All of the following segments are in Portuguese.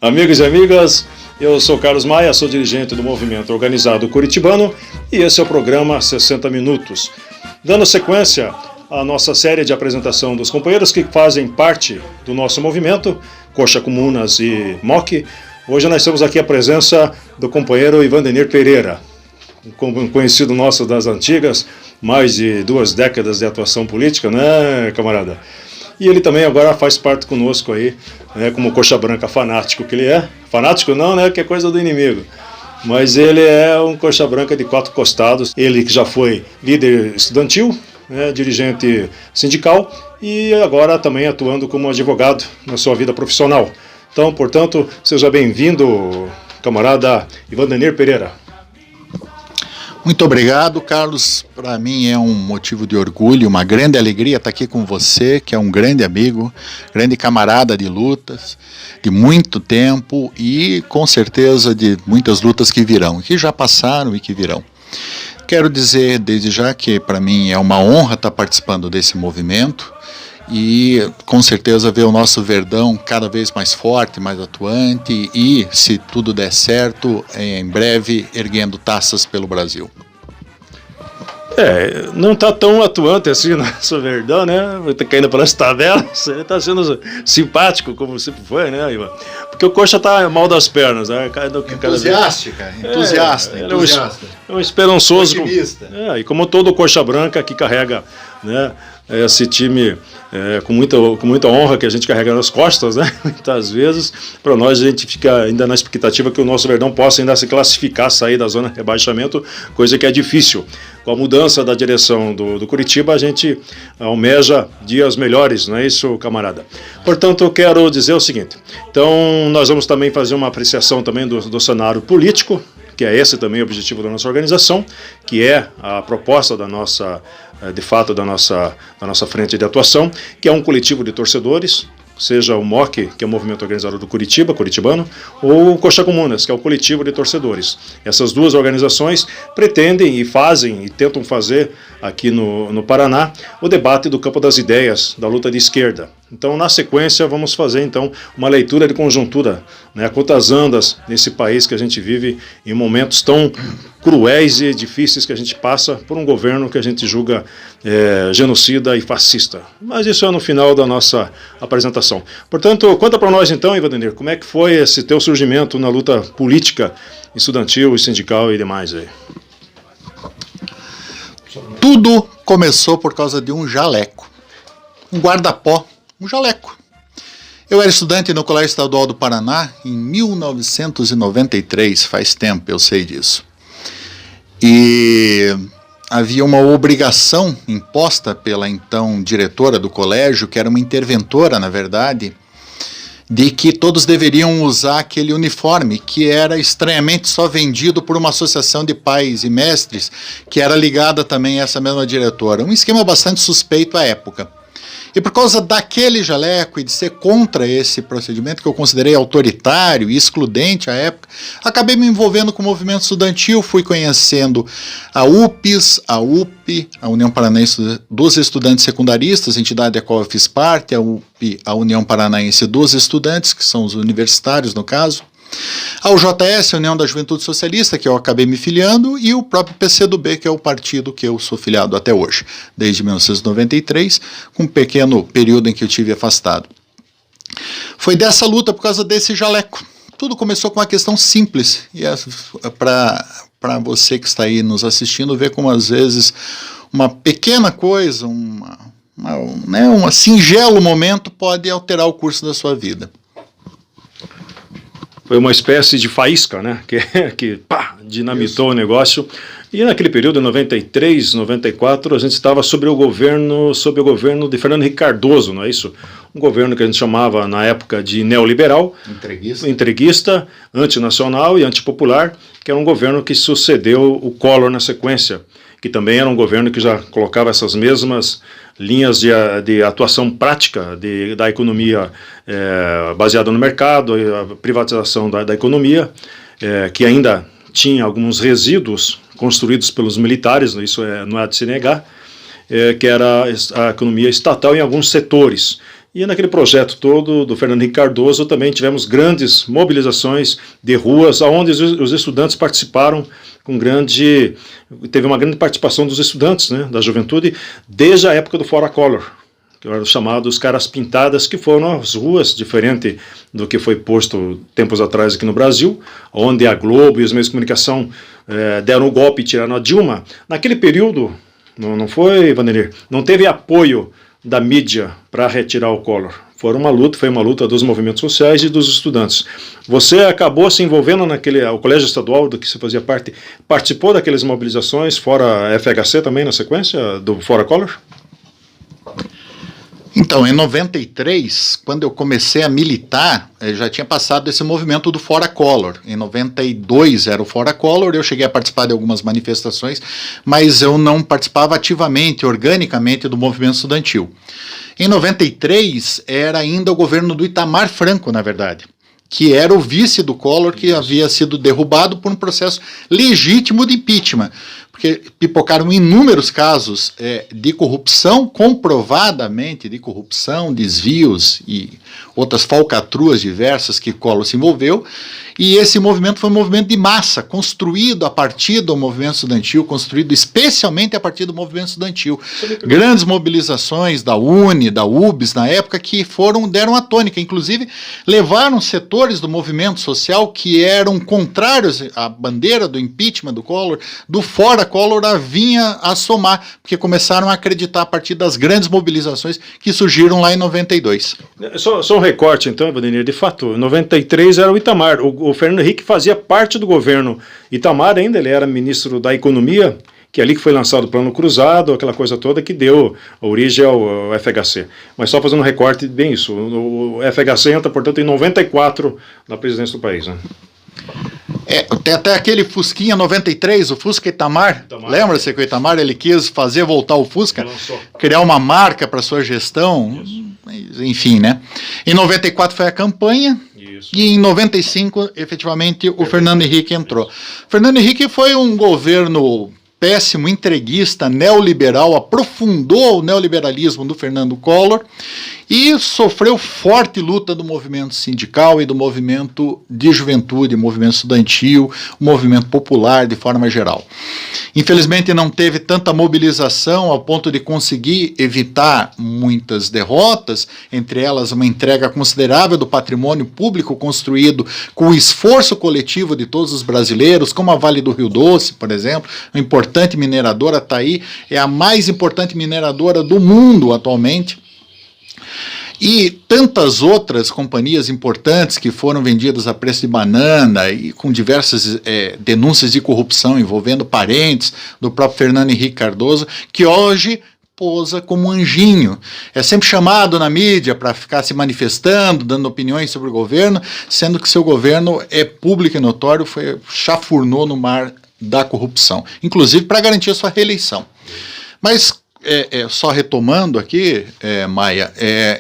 Amigos e amigas, eu sou Carlos Maia, sou dirigente do Movimento Organizado Curitibano e esse é o programa 60 Minutos. Dando sequência à nossa série de apresentação dos companheiros que fazem parte do nosso movimento, Coxa Comunas e MOC, hoje nós temos aqui a presença do companheiro Ivandenir Pereira, um conhecido nosso das antigas, mais de 2 décadas de atuação política, né, camarada? E ele também agora faz parte conosco aí, né, como coxa branca fanático que ele é. Fanático não, né, que é coisa do inimigo. Mas ele é um coxa branca de 4 costados. Ele que já foi líder estudantil, né, dirigente sindical e agora também atuando como advogado na sua vida profissional. Então, portanto, seja bem-vindo, camarada Ivandenir Pereira. Muito obrigado, Carlos. Para mim é um motivo de orgulho, uma grande alegria estar aqui com você, que é um grande amigo, grande camarada de lutas, de muito tempo e com certeza de muitas lutas que virão, que já passaram e que virão. Quero dizer desde já que para mim é uma honra estar participando desse movimento e com certeza ver o nosso Verdão cada vez mais forte, mais atuante e, se tudo der certo, em breve erguendo taças pelo Brasil. Não está tão atuante assim nosso Verdão, né? Vai ter caindo pelas tabelas, ele está sendo simpático, como sempre foi, né, Ivan? Porque o coxa está mal das pernas, né? Entusiasta. É um esperançoso. Otimista. E como todo coxa branca que carrega, né, esse time com muita honra que a gente carrega nas costas, né? Muitas vezes, para nós a gente fica ainda na expectativa que o nosso Verdão possa ainda se classificar, sair da zona de rebaixamento, coisa que é difícil. Com a mudança da direção do Curitiba, a gente almeja dias melhores, não é isso, camarada? Portanto, eu quero dizer o seguinte, então nós vamos também fazer uma apreciação também do cenário político, que é esse também o objetivo da nossa organização, que é a proposta da nossa, de fato, da nossa frente de atuação, que é um coletivo de torcedores, seja o MOC, que é o Movimento Organizado do Curitiba, Curitibano, ou o Coxa Comunas, que é o coletivo de torcedores. Essas duas organizações pretendem e fazem e tentam fazer aqui no Paraná o debate do campo das ideias, da luta de esquerda. Então, na sequência, vamos fazer então uma leitura de conjuntura, né, quantas andas nesse país que a gente vive em momentos tão cruéis e difíceis que a gente passa por um governo que a gente julga genocida e fascista. Mas isso é no final da nossa apresentação. Portanto, conta para nós então, Ivandenir, como é que foi esse teu surgimento na luta política, estudantil e sindical e demais aí? Tudo começou por causa de um jaleco, um guarda-pó, um jaleco. Eu era estudante no Colégio Estadual do Paraná em 1993, faz tempo, eu sei disso. E havia uma obrigação imposta pela então diretora do colégio, que era uma interventora, na verdade, de que todos deveriam usar aquele uniforme, que era estranhamente só vendido por uma associação de pais e mestres, que era ligada também a essa mesma diretora. Um esquema bastante suspeito à época. E por causa daquele jaleco e de ser contra esse procedimento que eu considerei autoritário e excludente à época, acabei me envolvendo com o movimento estudantil, fui conhecendo a UPES, a UP, a União Paranaense dos Estudantes Secundaristas, entidade da qual eu fiz parte, a UP, a União Paranaense dos Estudantes, que são os universitários no caso, a UJS, a União da Juventude Socialista, que eu acabei me filiando, e o próprio PCdoB, que é o partido que eu sou filiado até hoje, desde 1993, com um pequeno período em que eu tive afastado. Foi dessa luta por causa desse jaleco. Tudo começou com uma questão simples, e para você que está aí nos assistindo, ver como às vezes uma pequena coisa, um singelo momento pode alterar o curso da sua vida. Foi uma espécie de faísca, né, que dinamitou o negócio. E naquele período, em 93, 94, a gente estava sob o governo de Fernando Henrique Cardoso, não é isso? Um governo que a gente chamava na época de neoliberal, entreguista, antinacional e antipopular, que era um governo que sucedeu o Collor na sequência, que também era um governo que já colocava essas mesmas linhas de atuação prática da economia baseada no mercado, a privatização da economia, que ainda tinha alguns resíduos construídos pelos militares, isso não é de se negar, que era a economia estatal em alguns setores. E naquele projeto todo do Fernando Henrique Cardoso também tivemos grandes mobilizações de ruas, onde os estudantes participaram teve uma grande participação dos estudantes, né, da juventude, desde a época do Fora Collor, que eram chamados caras pintadas, que foram as ruas, diferente do que foi posto tempos atrás aqui no Brasil, onde a Globo e os meios de comunicação deram o golpe e tiraram a Dilma. Naquele período, não foi, Vanderlei, não teve apoio da mídia para retirar o Collor. Foi uma luta dos movimentos sociais e dos estudantes. Você acabou se envolvendo o colégio estadual do que você fazia parte, participou daquelas mobilizações, fora a FHC também na sequência, do Fora Collor? Então, em 93, quando eu comecei a militar, já tinha passado esse movimento do Fora Collor. Em 92 era o Fora Collor, eu cheguei a participar de algumas manifestações, mas eu não participava ativamente, organicamente do movimento estudantil. Em 93 era ainda o governo do Itamar Franco, na verdade, que era o vice do Collor, que havia sido derrubado por um processo legítimo de impeachment, porque pipocaram inúmeros casos de corrupção, comprovadamente de corrupção, desvios e outras falcatruas diversas que Collor se envolveu, e esse movimento foi um movimento de massa, construído a partir do movimento estudantil, construído especialmente a partir do movimento estudantil. Grandes mobilizações da UNE, da UBS, na época, que deram a tônica, inclusive levaram setores do movimento social que eram contrários à bandeira do impeachment do Collor, do Fora Collor, vinha a somar, porque começaram a acreditar a partir das grandes mobilizações que surgiram lá em 92. Só um recorte, então, Vanderlei, de fato, em 93 era o Itamar, o Fernando Henrique fazia parte do governo Itamar ainda, ele era ministro da Economia, que é ali que foi lançado o Plano Cruzado, aquela coisa toda que deu origem ao FHC. Mas só fazendo um recorte, bem isso, o FHC entra, portanto, em 94 na presidência do país, né? Tem até aquele Fusquinha 93, o Fusca Itamar. Lembra-se que o Itamar ele quis fazer voltar o Fusca, criar uma marca para sua gestão, enfim, né? Em 94 foi a campanha. Isso. E em 95, efetivamente, o Fernando Henrique entrou. Fernando Henrique foi um governo péssimo, entreguista, neoliberal, aprofundou o neoliberalismo do Fernando Collor e sofreu forte luta do movimento sindical e do movimento de juventude, movimento estudantil, movimento popular de forma geral. Infelizmente não teve tanta mobilização ao ponto de conseguir evitar muitas derrotas, entre elas uma entrega considerável do patrimônio público construído com o esforço coletivo de todos os brasileiros, como a Vale do Rio Doce, por exemplo, uma importante mineradora, está aí, é a mais importante mineradora do mundo atualmente. E tantas outras companhias importantes que foram vendidas a preço de banana e com diversas denúncias de corrupção envolvendo parentes do próprio Fernando Henrique Cardoso, que hoje posa como um anjinho. É sempre chamado na mídia para ficar se manifestando, dando opiniões sobre o governo, sendo que seu governo é público e notório, chafurnou no mar da corrupção, inclusive para garantir a sua reeleição. Mas só retomando aqui, Maia,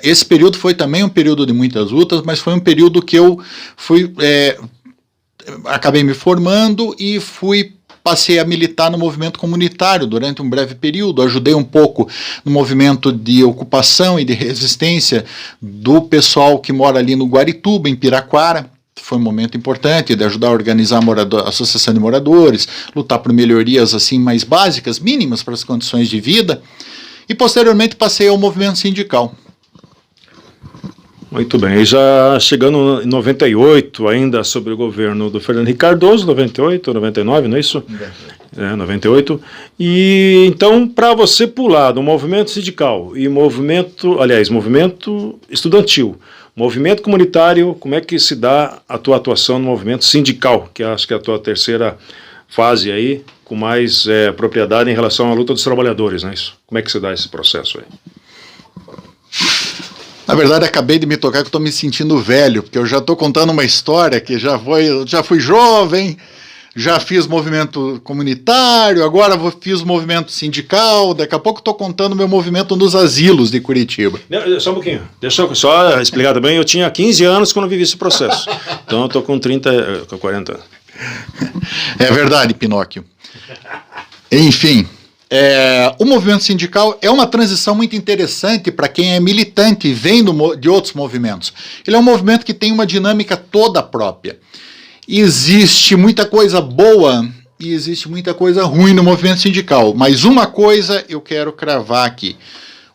esse período foi também um período de muitas lutas, mas foi um período que eu acabei me formando e passei a militar no movimento comunitário durante um breve período, ajudei um pouco no movimento de ocupação e de resistência do pessoal que mora ali no Guarituba, em Piraquara. Foi um momento importante de ajudar a organizar a associação de moradores, lutar por melhorias assim mais básicas, mínimas para as condições de vida, e posteriormente passei ao movimento sindical. Muito bem, e já chegando em 98, ainda sobre o governo do Fernando Henrique Cardoso, 98, 99, não é isso? 98. E então, para você pular do movimento sindical e movimento estudantil, movimento comunitário, como é que se dá a tua atuação no movimento sindical, que acho que é a tua terceira fase aí, com mais propriedade em relação à luta dos trabalhadores, não é isso? Como é que se dá esse processo aí? Na verdade, acabei de me tocar que eu estou me sentindo velho, porque eu já estou contando uma história que já fui jovem, já fiz movimento comunitário, agora fiz movimento sindical, daqui a pouco estou contando meu movimento nos asilos de Curitiba. Só um pouquinho, deixa eu só explicar também, eu tinha 15 anos quando vivi esse processo, então eu estou com 40 anos. É verdade, Pinóquio. Enfim, O movimento sindical é uma transição muito interessante para quem é militante e vem de outros movimentos. Ele é um movimento que tem uma dinâmica toda própria. Existe muita coisa boa e existe muita coisa ruim no movimento sindical, mas uma coisa eu quero cravar aqui: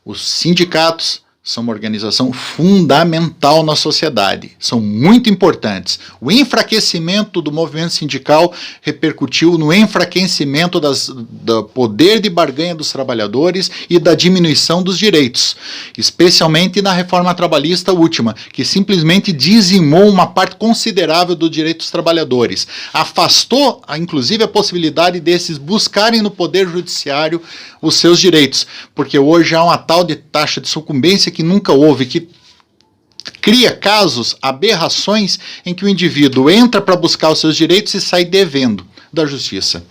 os sindicatos são uma organização fundamental na sociedade, são muito importantes. O enfraquecimento do movimento sindical repercutiu no enfraquecimento do poder de barganha dos trabalhadores e da diminuição dos direitos, especialmente na reforma trabalhista última, que simplesmente dizimou uma parte considerável dos direitos dos trabalhadores, afastou, inclusive, a possibilidade desses buscarem no poder judiciário os seus direitos, porque hoje há uma tal de taxa de sucumbência que nunca houve, que cria casos, aberrações, em que o indivíduo entra para buscar os seus direitos e sai devendo da justiça,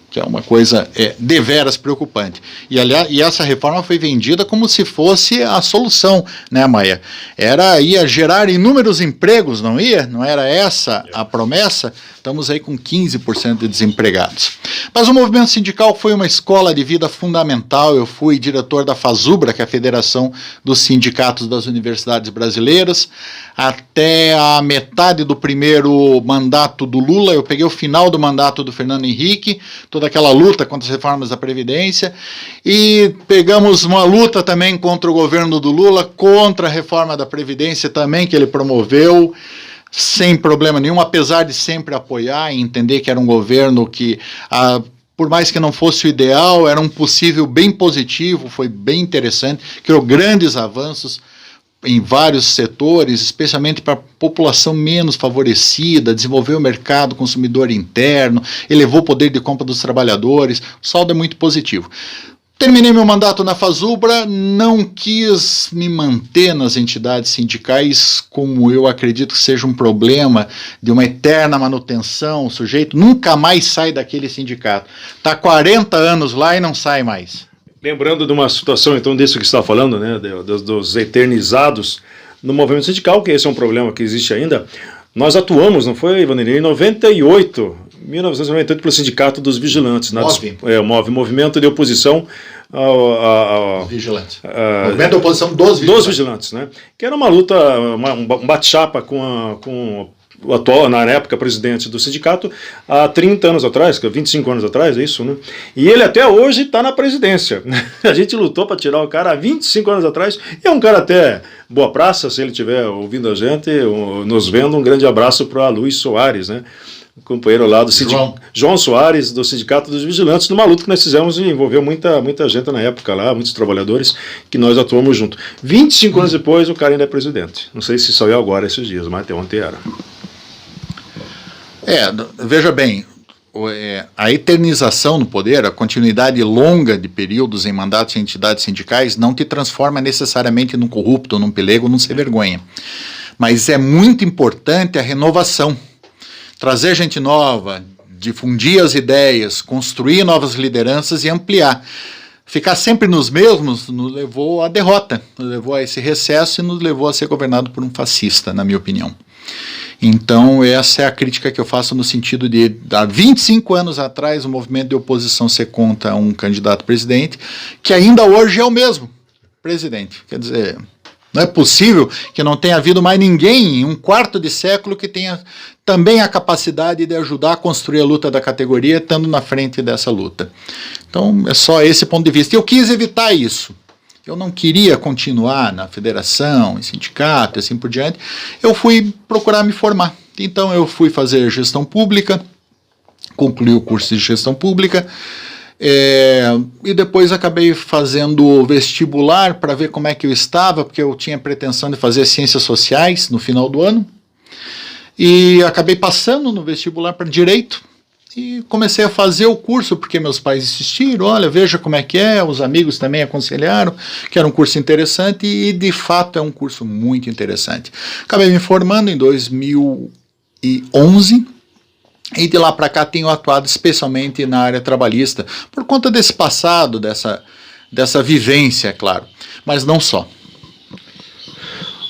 que é uma coisa deveras preocupante. E essa reforma foi vendida como se fosse a solução, né, Maia? Ia gerar inúmeros empregos, não ia? Não era essa a promessa? Estamos aí com 15% de desempregados. Mas o movimento sindical foi uma escola de vida fundamental. Eu fui diretor da FASUBRA, que é a Federação dos Sindicatos das Universidades Brasileiras, até a metade do primeiro mandato do Lula. Eu peguei o final do mandato do Fernando Henrique, toda aquela luta contra as reformas da Previdência, e pegamos uma luta também contra o governo do Lula, contra a reforma da Previdência também, que ele promoveu, sem problema nenhum, apesar de sempre apoiar e entender que era um governo que, por mais que não fosse o ideal, era um possível bem positivo, foi bem interessante, criou grandes avanços em vários setores, especialmente para a população menos favorecida, desenvolveu o mercado consumidor interno, elevou o poder de compra dos trabalhadores, o saldo é muito positivo. Terminei meu mandato na FASUBRA, não quis me manter nas entidades sindicais, como eu acredito que seja um problema de uma eterna manutenção, o sujeito nunca mais sai daquele sindicato. Está 40 anos lá e não sai mais. Lembrando de uma situação, então, disso que você está falando, né, dos eternizados no movimento sindical, que esse é um problema que existe ainda. Nós atuamos, não foi, Ivaneri, em 1998, pelo Sindicato dos Vigilantes. O Movimento de Oposição ao Vigilante. Movimento de Oposição dos Vigilantes. Né? Que era uma luta, um bate-chapa com o atual, na época, presidente do sindicato, há 30 anos atrás, 25 anos atrás, é isso, né? E ele até hoje está na presidência. A gente lutou para tirar o cara há 25 anos atrás, e é um cara até boa praça, se ele estiver ouvindo a gente, nos vendo, um grande abraço para Luiz Soares, né? O companheiro lá do João Soares, do Sindicato dos Vigilantes, numa luta que nós fizemos e envolveu muita gente na época lá, muitos trabalhadores, que nós atuamos junto. 25 anos depois, o cara ainda é presidente. Não sei se saiu agora esses dias, mas até ontem era. Veja bem, a eternização no poder, a continuidade longa de períodos em mandatos em entidades sindicais não te transforma necessariamente num corrupto, num pelego, num sem vergonha. Mas é muito importante a renovação. Trazer gente nova, difundir as ideias, construir novas lideranças e ampliar. Ficar sempre nos mesmos nos levou à derrota, nos levou a esse recesso e nos levou a ser governado por um fascista, na minha opinião. Então, essa é a crítica que eu faço no sentido de, há 25 anos atrás, o movimento de oposição ser contra um candidato presidente, que ainda hoje é o mesmo presidente. Quer dizer, não é possível que não tenha havido mais ninguém em um quarto de século que tenha também a capacidade de ajudar a construir a luta da categoria, estando na frente dessa luta. Então, é só esse ponto de vista. Eu quis evitar isso. Eu não queria continuar na federação, em sindicato, assim por diante. Eu fui procurar me formar. Então eu fui fazer gestão pública, concluí o curso de gestão pública, e depois acabei fazendo vestibular para ver como é que eu estava, porque eu tinha pretensão de fazer ciências sociais no final do ano, e acabei passando no vestibular para direito, e comecei a fazer o curso, porque meus pais insistiram, olha, veja como é que é, os amigos também aconselharam, que era um curso interessante, e de fato é um curso muito interessante. Acabei me formando em 2011, e de lá para cá tenho atuado especialmente na área trabalhista, por conta desse passado, dessa vivência, é claro, mas não só.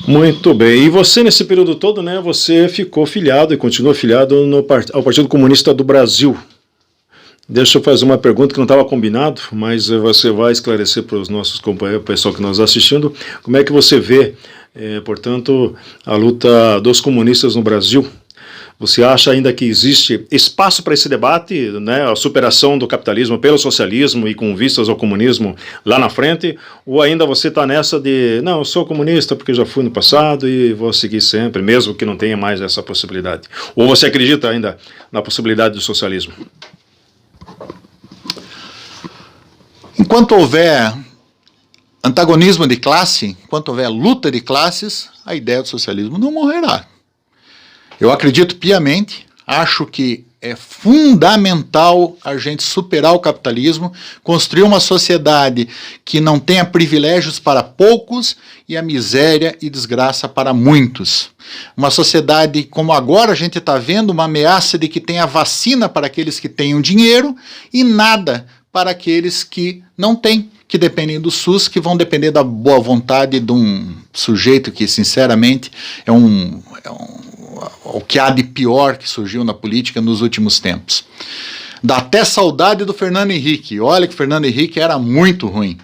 Muito bem. E você, nesse período todo, né, você ficou filiado e continua filiado ao Partido Comunista do Brasil. Deixa eu fazer uma pergunta que não estava combinado, mas você vai esclarecer para os nossos companheiros, o pessoal que nos está assistindo, como é que você vê, portanto, a luta dos comunistas no Brasil? Você acha ainda que existe espaço para esse debate, né, a superação do capitalismo pelo socialismo e com vistas ao comunismo lá na frente? Ou ainda você está nessa de, não, eu sou comunista porque já fui no passado e vou seguir sempre, mesmo que não tenha mais essa possibilidade? Ou você acredita ainda na possibilidade do socialismo? Enquanto houver antagonismo de classe, enquanto houver luta de classes, a ideia do socialismo não morrerá. Eu acredito piamente, acho que é fundamental a gente superar o capitalismo, construir uma sociedade que não tenha privilégios para poucos e a miséria e desgraça para muitos. Uma sociedade como agora a gente está vendo, uma ameaça de que tenha vacina para aqueles que tenham dinheiro e nada para aqueles que não têm, que dependem do SUS, que vão depender da boa vontade de um sujeito que, sinceramente, é o que há de pior que surgiu na política nos últimos tempos. Dá até saudade do Fernando Henrique. Olha que o Fernando Henrique era muito ruim.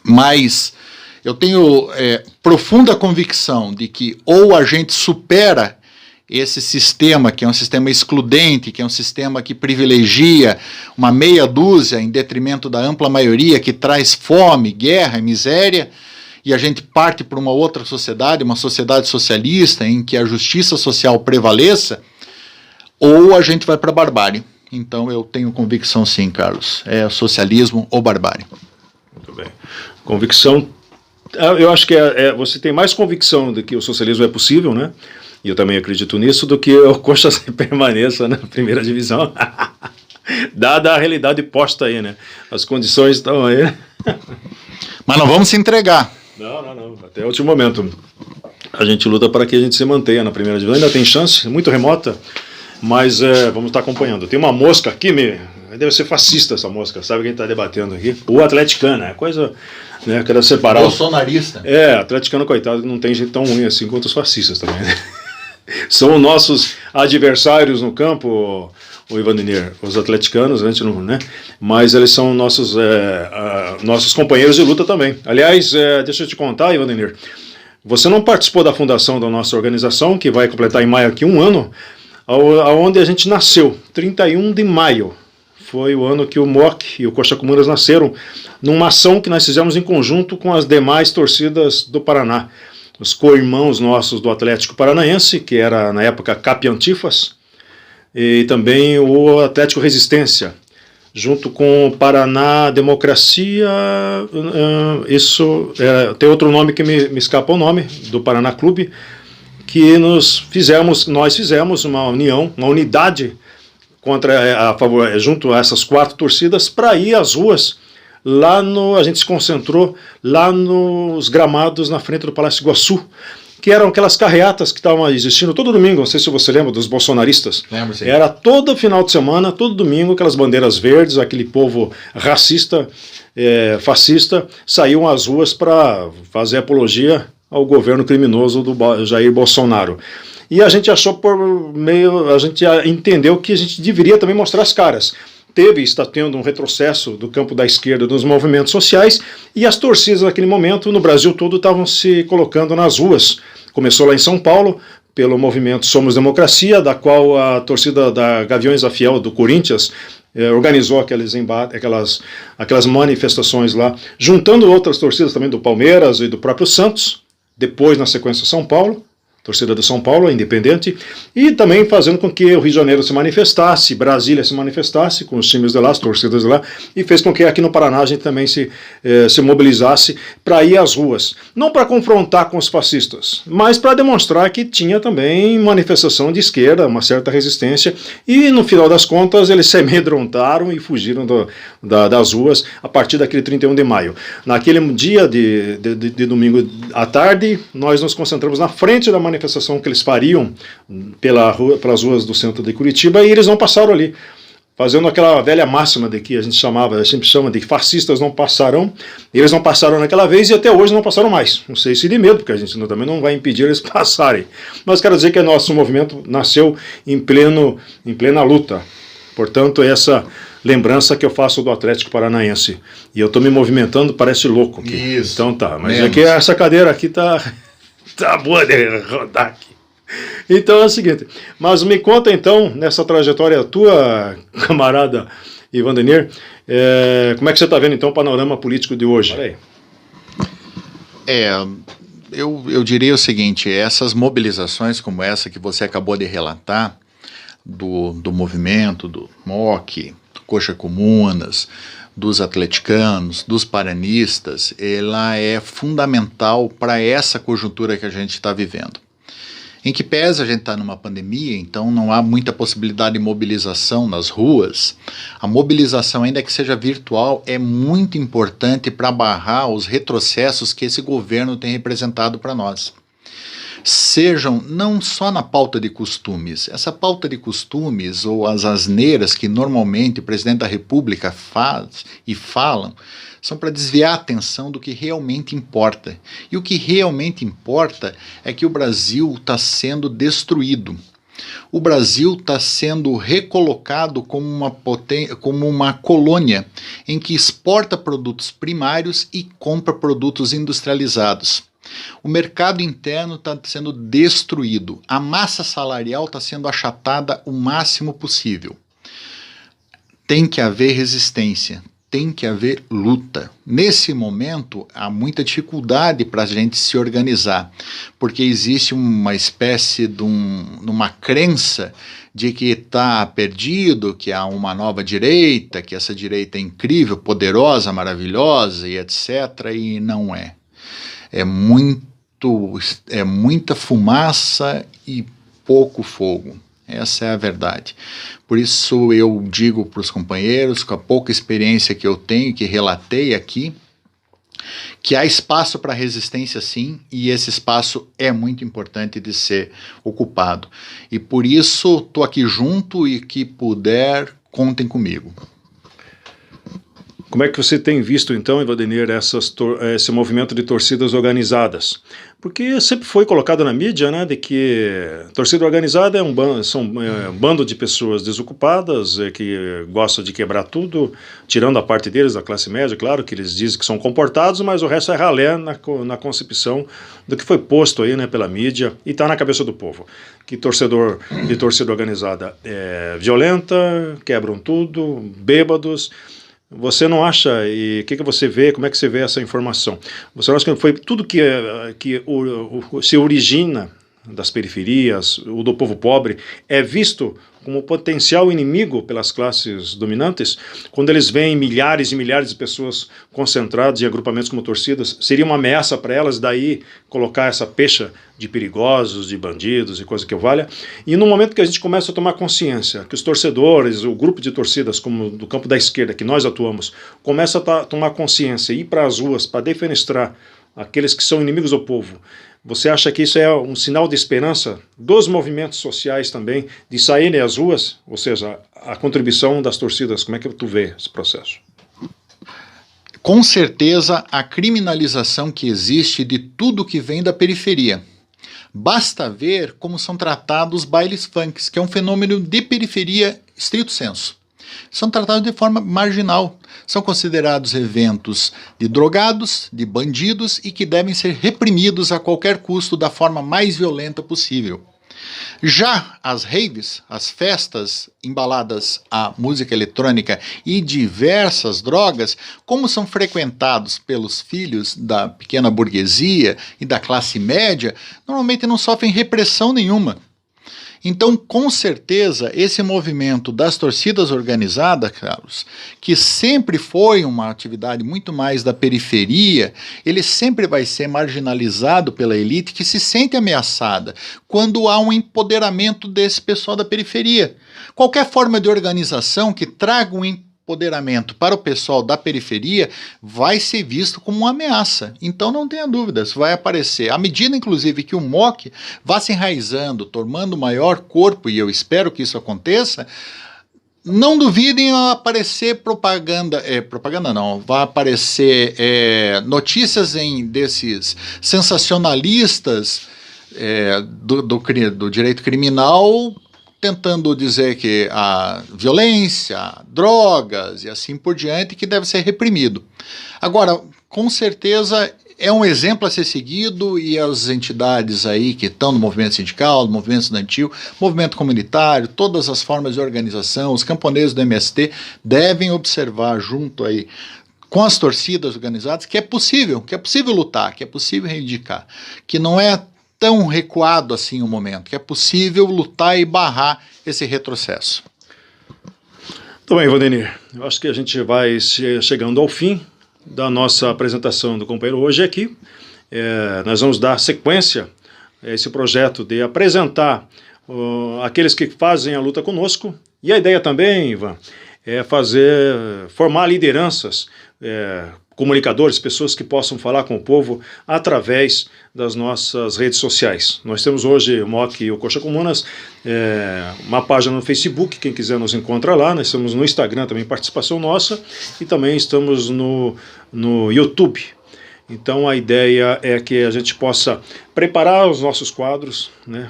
Mas eu tenho profunda convicção de que ou a gente supera esse sistema, que é um sistema excludente, que é um sistema que privilegia uma meia dúzia em detrimento da ampla maioria, que traz fome, guerra e miséria, e a gente parte para uma outra sociedade, uma sociedade socialista, em que a justiça social prevaleça, ou a gente vai para a barbárie. Então eu tenho convicção sim, Carlos, é socialismo ou barbárie. Muito bem. Convicção, eu acho que você tem mais convicção de que o socialismo é possível, né? E eu também acredito nisso, do que o Coxa permaneça na primeira divisão. Dada a realidade posta aí, né? As condições estão aí. Mas não vamos se entregar. Não. Até o último momento. A gente luta para que a gente se mantenha na primeira divisão. Ainda tem chance, muito remota, mas vamos estar acompanhando. Tem uma mosca aqui, deve ser fascista essa mosca, sabe quem está debatendo aqui? O atleticano, é coisa, né? Quero separar. Bolsonarista. Atleticano, coitado, não tem jeito tão ruim assim quanto os fascistas também, né? São nossos adversários no campo, o Ivanir, os atleticanos, a gente não, né? Mas eles são nossos companheiros de luta também. Aliás, deixa eu te contar, Ivanir, você não participou da fundação da nossa organização, que vai completar em maio aqui 1 ano, onde a gente nasceu, 31 de maio. Foi o ano que o MOC e o Coxa Comunas nasceram, numa ação que nós fizemos em conjunto com as demais torcidas do Paraná. Os co-irmãos nossos do Atlético Paranaense, que era na época CAP Antifas, e também o Atlético Resistência, junto com o Paraná Democracia, tem outro nome que me escapa o nome, do Paraná Clube, que nós fizemos uma união, uma unidade junto a essas 4 torcidas para ir às ruas. A gente se concentrou lá nos gramados na frente do Palácio Iguaçu, que eram aquelas carreatas que estavam existindo todo domingo, não sei se você lembra, dos bolsonaristas. Lembro, sim. Era todo final de semana, todo domingo, aquelas bandeiras verdes, aquele povo racista, fascista, saíam às ruas para fazer apologia ao governo criminoso do Jair Bolsonaro. E a gente a gente entendeu que a gente deveria também mostrar as caras. Está tendo um retrocesso do campo da esquerda nos movimentos sociais, e as torcidas naquele momento no Brasil todo estavam se colocando nas ruas. Começou lá em São Paulo, pelo movimento Somos Democracia, da qual a torcida da Gaviões da Fiel do Corinthians organizou aquelas manifestações lá, juntando outras torcidas também do Palmeiras e do próprio Santos, depois na sequência São Paulo, torcida do São Paulo, independente, e também fazendo com que o Rio de Janeiro se manifestasse, Brasília se manifestasse, com os times de lá, as torcidas de lá, e fez com que aqui no Paraná a gente também se mobilizasse para ir às ruas. Não para confrontar com os fascistas, mas para demonstrar que tinha também manifestação de esquerda, uma certa resistência, e no final das contas eles se amedrontaram e fugiram das ruas a partir daquele 31 de maio. Naquele dia de domingo à tarde, nós nos concentramos na frente da manifestação que eles fariam pelas ruas do centro de Curitiba, e eles não passaram ali, fazendo aquela velha máxima de que a gente sempre chama de que fascistas não passarão. Eles não passaram naquela vez e até hoje não passaram mais. Não sei se de medo, porque a gente também não vai impedir eles passarem. Mas quero dizer que nosso movimento nasceu em plena luta. Portanto, lembrança que eu faço do Atlético Paranaense. E eu estou me movimentando, parece louco aqui. Isso. Então tá, mas Menos. aqui essa cadeira aqui tá boa de rodar aqui. Então é o seguinte, mas me conta então, nessa trajetória tua, camarada Ivandenir, como é que você está vendo então o panorama político de hoje? Olha aí. Eu diria o seguinte, essas mobilizações como essa que você acabou de relatar, do movimento, do MOC, do Coxa Comunas, dos atleticanos, dos paranistas, ela é fundamental para essa conjuntura que a gente está vivendo. Em que pese a gente está numa pandemia, então não há muita possibilidade de mobilização nas ruas, a mobilização, ainda que seja virtual, é muito importante para barrar os retrocessos que esse governo tem representado para nós. Sejam não só na pauta de costumes, essa pauta de costumes ou as asneiras que normalmente o presidente da República faz e falam, são para desviar a atenção do que realmente importa. E o que realmente importa é que o Brasil está sendo destruído. O Brasil está sendo recolocado como uma colônia em que exporta produtos primários e compra produtos industrializados. O mercado interno está sendo destruído. A massa salarial está sendo achatada o máximo possível. Tem que haver resistência. Tem que haver luta. Nesse momento, há muita dificuldade para a gente se organizar, porque existe uma espécie de uma crença de que está perdido, que há uma nova direita, que essa direita é incrível, poderosa, maravilhosa e etc., e não é. É muita fumaça e pouco fogo. Essa é a verdade. Por isso eu digo para os companheiros, com a pouca experiência que eu tenho, que relatei aqui, que há espaço para resistência sim, e esse espaço é muito importante de ser ocupado. E por isso estou aqui junto e que puder, contem comigo. Como é que você tem visto, então, Ivandenir, esse movimento de torcidas organizadas? Porque sempre foi colocado na mídia, né, de que torcida organizada são um bando de pessoas desocupadas, que gostam de quebrar tudo, tirando a parte deles, da classe média, claro, que eles dizem que são comportados, mas o resto é ralé na concepção do que foi posto aí, né, pela mídia e está na cabeça do povo. Que torcida organizada é violenta, quebram tudo, bêbados. Você não acha, e o que você vê, como é que você vê essa informação? Você acha que foi tudo que se origina das periferias, o do povo pobre, é visto como potencial inimigo pelas classes dominantes? Quando eles veem milhares e milhares de pessoas concentradas em agrupamentos como torcidas, seria uma ameaça para elas, daí colocar essa pecha de perigosos, de bandidos e coisa que o valha? E no momento que a gente começa a tomar consciência que os torcedores, o grupo de torcidas, como do campo da esquerda, que nós atuamos, começa a tomar consciência e ir para as ruas para defenestrar aqueles que são inimigos do povo, você acha que isso é um sinal de esperança dos movimentos sociais também, de saírem às ruas? Ou seja, a contribuição das torcidas, como é que tu vê esse processo? Com certeza, a criminalização que existe de tudo que vem da periferia. Basta ver como são tratados os bailes funks, que é um fenômeno de periferia estrito sensu. São tratados de forma marginal. São considerados eventos de drogados, de bandidos e que devem ser reprimidos a qualquer custo da forma mais violenta possível. Já as raves, as festas embaladas à música eletrônica e diversas drogas, como são frequentados pelos filhos da pequena burguesia e da classe média, normalmente não sofrem repressão nenhuma. Então, com certeza, esse movimento das torcidas organizadas, Carlos, que sempre foi uma atividade muito mais da periferia, ele sempre vai ser marginalizado pela elite que se sente ameaçada quando há um empoderamento desse pessoal da periferia. Qualquer forma de organização que traga um empoderamento para o pessoal da periferia vai ser visto como uma ameaça. Então não tenha dúvidas, vai aparecer. À medida, inclusive, que o MOC vá se enraizando, tomando maior corpo, e eu espero que isso aconteça, não duvidem a aparecer vai aparecer notícias desses sensacionalistas do direito criminal tentando dizer que a violência, drogas e assim por diante que deve ser reprimido. Agora, com certeza é um exemplo a ser seguido e as entidades aí que estão no movimento sindical, no movimento estudantil, movimento comunitário, todas as formas de organização, os camponeses do MST devem observar junto aí com as torcidas organizadas que é possível lutar, que é possível reivindicar, que não é tão recuado assim o momento, que é possível lutar e barrar esse retrocesso. Muito bem, Vandenir. Eu acho que a gente vai chegando ao fim da nossa apresentação do companheiro hoje aqui. Nós vamos dar sequência a esse projeto de apresentar aqueles que fazem a luta conosco. E a ideia também, Ivan, é formar lideranças, comunicadores, pessoas que possam falar com o povo através das nossas redes sociais. Nós temos hoje o MOC e o Coxa Comunas, uma página no Facebook, quem quiser nos encontra lá. Nós estamos no Instagram também, participação nossa, e também estamos no YouTube. Então a ideia é que a gente possa preparar os nossos quadros, né,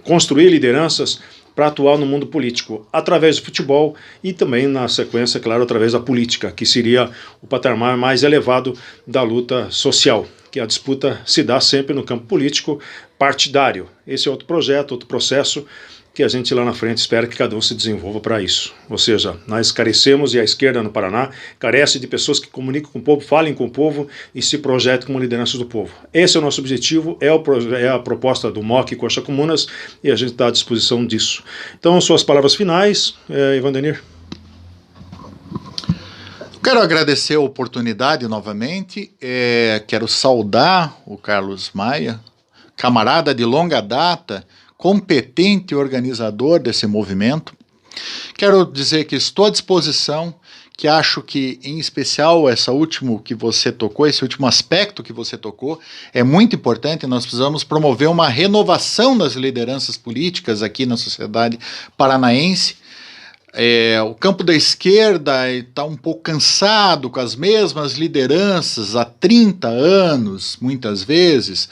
construir lideranças para atuar no mundo político, através do futebol e também, na sequência, claro, através da política, que seria o patamar mais elevado da luta social, que a disputa se dá sempre no campo político partidário. Esse é outro projeto, outro processo, que a gente lá na frente espera que cada um se desenvolva para isso. Ou seja, nós carecemos, e a esquerda no Paraná carece de pessoas que comuniquem com o povo, falem com o povo e se projetem como liderança do povo. Esse é o nosso objetivo, é a proposta do MOC e Coxa Comunas, e a gente está à disposição disso. Então, suas palavras finais, Vandenir. Quero agradecer a oportunidade novamente, quero saudar o Carlos Maia, camarada de longa data, competente organizador desse movimento. Quero dizer que estou à disposição, que acho que, em especial, esse último aspecto que você tocou, é muito importante. Nós precisamos promover uma renovação das lideranças políticas aqui na sociedade paranaense. O campo da esquerda está um pouco cansado com as mesmas lideranças há 30 anos, muitas vezes.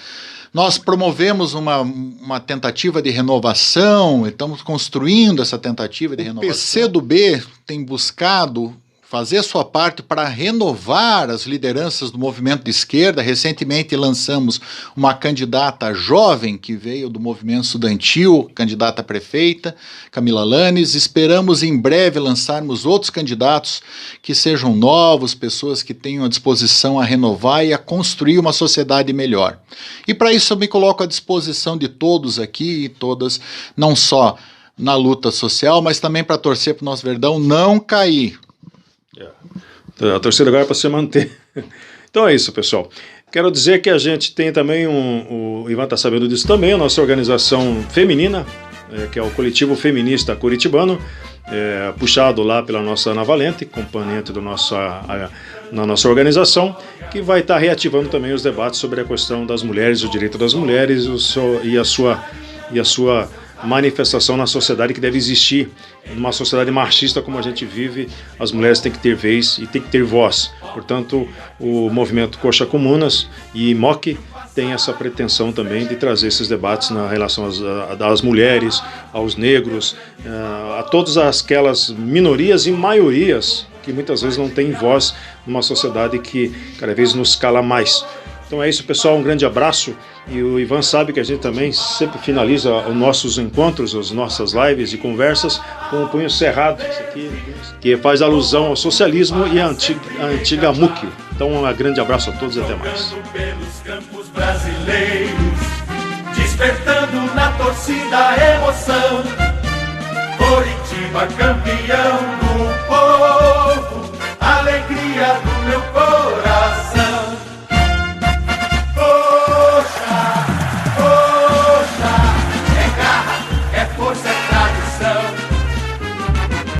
Nós promovemos uma tentativa de renovação, estamos construindo essa tentativa de renovação. O PCdoB tem buscado fazer a sua parte para renovar as lideranças do movimento de esquerda. Recentemente lançamos uma candidata jovem que veio do movimento estudantil, candidata a prefeita, Camila Lanes. Esperamos em breve lançarmos outros candidatos que sejam novos, pessoas que tenham a disposição a renovar e a construir uma sociedade melhor. E para isso eu me coloco à disposição de todos aqui e todas, não só na luta social, mas também para torcer para o nosso Verdão não cair. A torcida agora é para se manter. Então é isso, pessoal. Quero dizer que a gente tem também, o Ivan está sabendo disso também, a nossa organização feminina, que é o Coletivo Feminista Curitibano, puxado lá pela nossa Ana Valente, componente na nossa organização, que vai estar reativando também os debates sobre a questão das mulheres, o direito das mulheres e a sua manifestação na sociedade que deve existir. Numa sociedade machista como a gente vive, as mulheres têm que ter vez e têm que ter voz. Portanto, o movimento Coxa Comunas e MOC tem essa pretensão também de trazer esses debates na relação às mulheres, aos negros, a todas aquelas minorias e maiorias que muitas vezes não têm voz numa sociedade que cada vez nos cala mais. Então é isso, pessoal, um grande abraço, e o Ivan sabe que a gente também sempre finaliza os nossos encontros, as nossas lives e conversas com o punho cerrado, isso aqui, que faz alusão ao socialismo e à antiga MUC. Então um grande abraço a todos e até mais. Pelos campos brasileiros, despertando na torcida a emoção, Coritiba campeão.